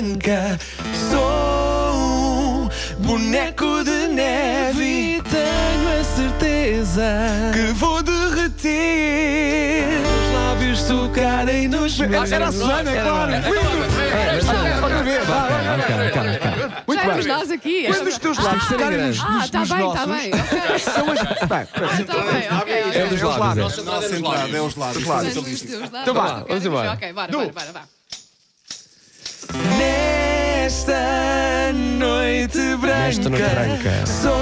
branca. Sou um boneco de neve e tenho a certeza que vou derreter. Os lábios tocarem nos meus. Era a Susana, é claro. Outra vez. Calma. Muito Já bem. éramos nós aqui. Quando os teus lábios tocarem nos Está bem, está nossos, bem. Ok. são as... Está bem, ok. É dos lábios. Nossa entrada é os lados. Então vá, vamos embora. Ok, bora. Nesta noite branca, sou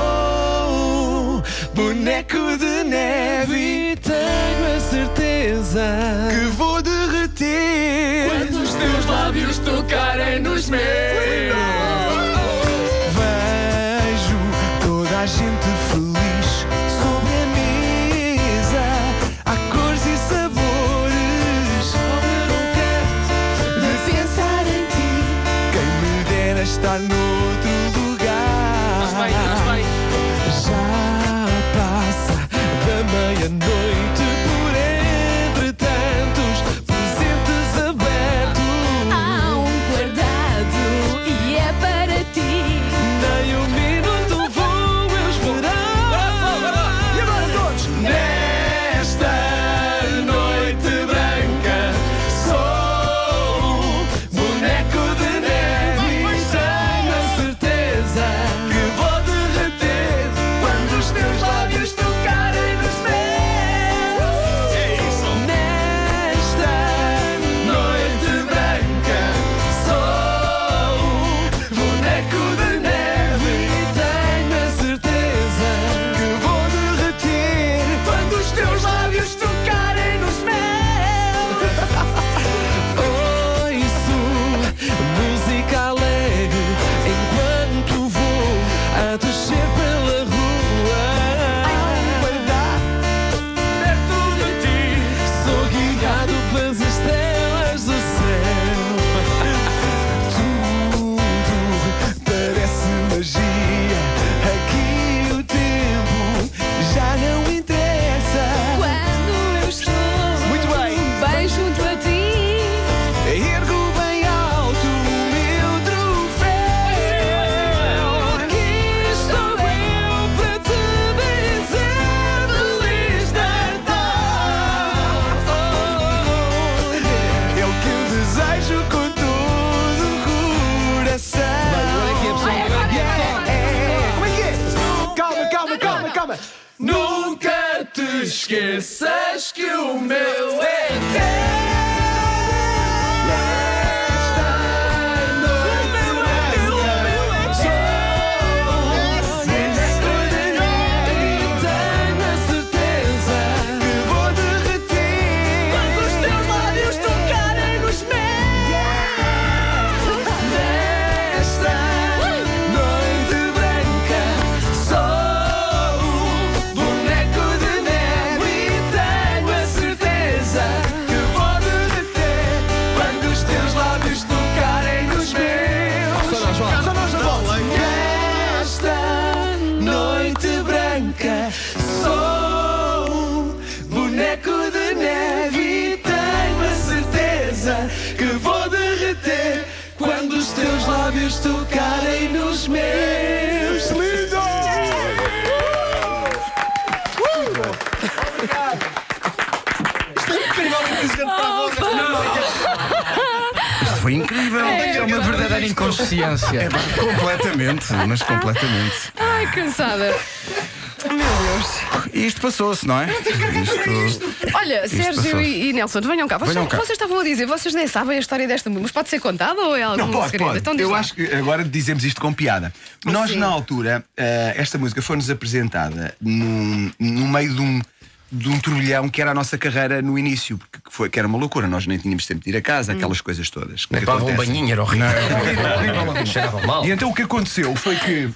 um boneco de neve e tenho a certeza que vou derreter Quando os teus lábios tocarem nos meus. Vejo toda a gente feliz sobre a mesa. Há cores e sabores. Eu não quero de pensar em ti. Quem me dera estar noutro lugar. Já passa da meia-noite por entre tantos presentes abertos. Há guardado e é para ti. Nem um minuto vou eu esperar. E agora todos? Nesta noite branca, sou um boneco de neve e tenho a certeza que vou derreter quando os teus lábios tocarem nos meus. Nesta noite branca, sou um boneco de neve e tenho a certeza que vou derreter quando os teus lábios tocarem nos meus. Ouço música alegre enquanto vou a descer pela rua. Perto de ti, sou guiado pelas estrelas do céu. Tudo parece magia. Aqui o tempo já não interessa. Quando eu estou Muito bem junto a ti. Ergo bem alto o meu troféu. Aqui estou eu para te dizer Feliz Natal. É o que eu desejo com todo o coração. Como é que é? Calma. Nunca te esqueças que o meu é teu. Que vou derreter quando os teus lábios tocarem nos meus. Lindo! Foi incrível. É uma verdadeira inconsciência. Completamente, mas completamente. Ai, cansada. Meu Deus. E isto passou-se, não é? Olha, Sérgio passou-se. e Nelson, venham cá. Venham cá. Vocês estavam a dizer, vocês nem sabem a história desta música, mas pode ser contada ou é algo Não, pode. segredo? Então diz Eu lá. acho que agora dizemos isto com piada. Nós, Sim. na altura, esta música foi-nos apresentada no meio de um turbilhão que era a nossa carreira no início, que era uma loucura. Nós nem tínhamos tempo de ir a casa, aquelas coisas todas. que Levava um acontecem. banhinho, era horrível. Cheirava mal. E então o que aconteceu foi que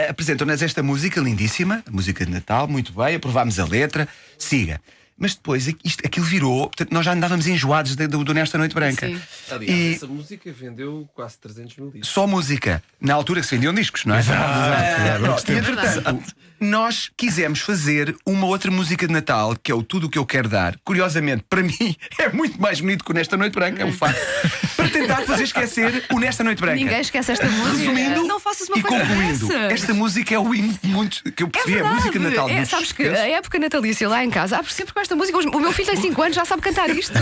apresentam-nos esta música lindíssima, a música de Natal, muito bem, aprovámos a letra, siga. Mas depois aquilo virou, portanto, nós já andávamos enjoados do Nesta Noite Branca. Sim. Aliás, essa música vendeu quase 300 mil discos. Só música. Na altura que se vendiam discos, não é? Pronto, e entretanto, nós quisemos fazer uma outra música de Natal, que é o Tudo o que eu quero dar. Curiosamente, para mim, é muito mais bonito que o Nesta Noite Branca, é um facto. Para tentar fazer esquecer o Nesta Noite Branca. Ninguém esquece esta música. Resumindo Não faças uma e coisa concluindo, dessa. esta música é o hino de muitos que eu percebi, é a música de Natal de muitos. Sabes que a época natalícia lá em casa abre sempre com esta música. O meu filho tem 5 anos, já sabe cantar isto.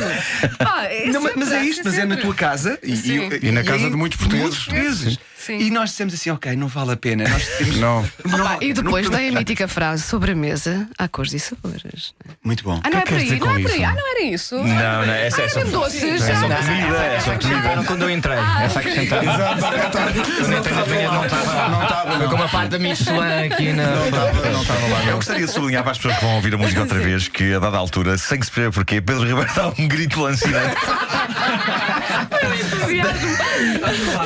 Não, mas é isto, mas é na tua casa E na casa de muitos portugueses. Sim. E nós dissemos assim, ok, não vale a pena. Nós temos... Não. Opa, e depois tem a mítica frase: sobre a mesa há cores e sabores. Muito bom. Ah, não é que por queres aí, dizer não é com por aí. isso? Ah, não era isso. Não, não, essa é só Era doces. É só comida, é só comida. Quando eu entrei, essa acrescentada. Quando eu entrei na vinha não estava. Foi como a parte da Michelin aqui na. Não estava lá. Eu gostaria de sublinhar para as pessoas que vão ouvir a música outra vez que, a dada altura, sem se perceber porquê, Pedro Ribeiro dá um grito lancinante.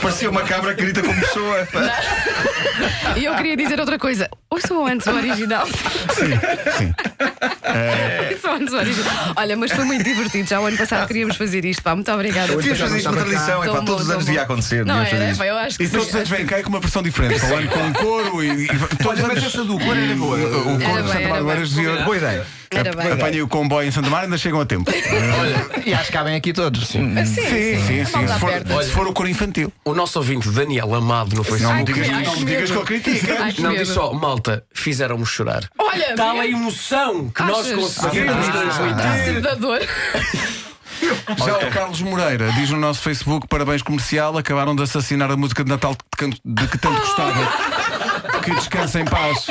Parecia uma cabra que grita como pessoa. E eu queria dizer outra coisa. Ouçam antes o original. Sim. Ouçam antes o original. Olha, mas foi muito divertido. Já o ano passado queríamos fazer isto. Pá, muito obrigada. Devíamos fazer isto uma tradição, é para todos os anos devia acontecer. Não devíamos fazer era, isto. pá, eu acho que E todos os anos vêm cá com uma versão diferente. Falando com coro e todos os Mas anos. essa do cor era boa. O coro de Santa era Bárbara bem. dizia: boa ideia. Era bem. Apanhei o comboio em Santa Maria, ainda chegam a tempo. E acho que cabem aqui todos. Sim. Se for o coro infantil. O nosso ouvinte Daniel Amado no Não Facebook me digas, Ai, não me digas que eu critico. Ai, que não medo. disse só, malta, fizeram-me chorar. Olha, Tal a emoção que nós Achas? conseguimos transmitir. da dor. Já o Carlos Moreira diz no nosso Facebook: parabéns comercial, acabaram de assassinar a música de Natal de que tanto gostava. Que descansa em paz.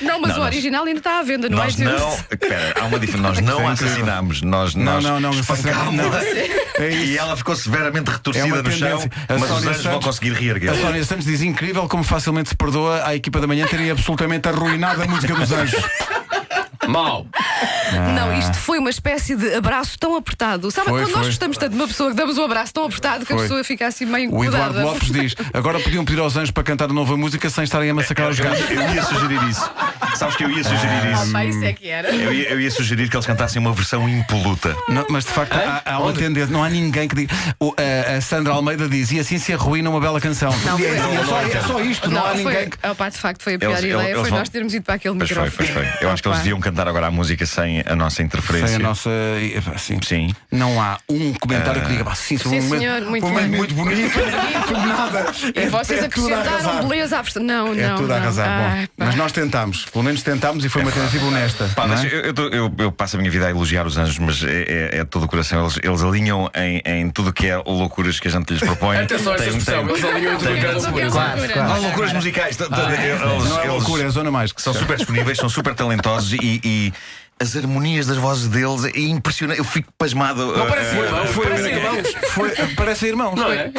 Não, mas o original ainda está à venda, não é? Nós não. Espera, há uma diferença. Nós não a assassinámos. Nós Não, espancámos-la. É isso. E ela ficou severamente É retorcida uma no chão, tendência. A mas os Sónia anjos vão Santos- conseguir reerguer. A Sónia Santos diz: incrível como facilmente se perdoa a equipa da manhã terem absolutamente arruinado a música dos anjos. Mau. Não, isto foi uma espécie de abraço tão apertado. Sabe Foi, quando nós foi. gostamos tanto de uma pessoa que damos um abraço tão apertado que a Foi. pessoa fica assim meio O Eduardo incomodada? Lopes diz: agora podiam pedir aos anjos para cantar a nova música sem estarem a massacrar os gatos. Eu ia sugerir isso. Sabes que eu ia sugerir isso. Pá, isso é que era. Eu ia sugerir que eles cantassem uma versão impoluta. Não, mas de facto há uma tendência, não há ninguém que diga. A Sandra Almeida diz: e assim se arruína uma bela canção. Não, É só isto, não há foi, ninguém que. Opá, de facto, foi a pior Eles- ideia. eles Foi vão- nós termos ido para aquele Pois foi, microfone. pois foi. Eu acho que eles Opa. deviam cantar agora a música sem a nossa interferência. Sem a nossa. Assim, Sim. não há um comentário que diga: "Pá, sim, foi um Sim, momento, senhor, muito um momento bem. muito bonito. Nada. E vocês tudo a acrescentaram arrasar. beleza à versão. Não, É não. tudo a não. arrasar. Bom, Ai, pá. mas nós tentámos, pelo menos tentámos e foi uma tentativa honesta. Pá, não mas é? eu passo a minha vida a elogiar os anjos, mas é de todo o coração. Eles alinham em tudo o que é loucuras que a gente lhes propõe. Atenção a essa expressão, eles alinham tudo o que é loucura. Há loucuras musicais. Não é loucura, é zona mais. São super disponíveis, são super talentosos e as harmonias das vozes deles é impressionante. Eu fico pasmado. Não parece irmãos, parecem irmãos. Parecem irmãos. Não é?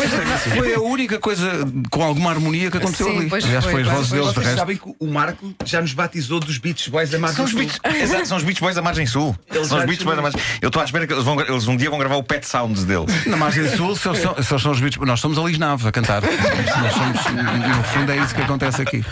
Foi a única coisa com alguma harmonia que aconteceu Sim, ali. pois Aliás, foi, foi as pois vozes foi. deles, de Vocês resto. sabem que o Marco já nos batizou dos Beach Boys da Margem São os Sul. Beach, exato, são os Beach Boys da Margem Sul. Eles São os já Beach Boys da Margem. Eu estou à espera que eles um dia vão gravar o Pet Sounds deles. Na Margem Sul, se eles são os Beatles, nós somos a Lisnave a cantar. Nós somos, no fundo, é isso que acontece aqui.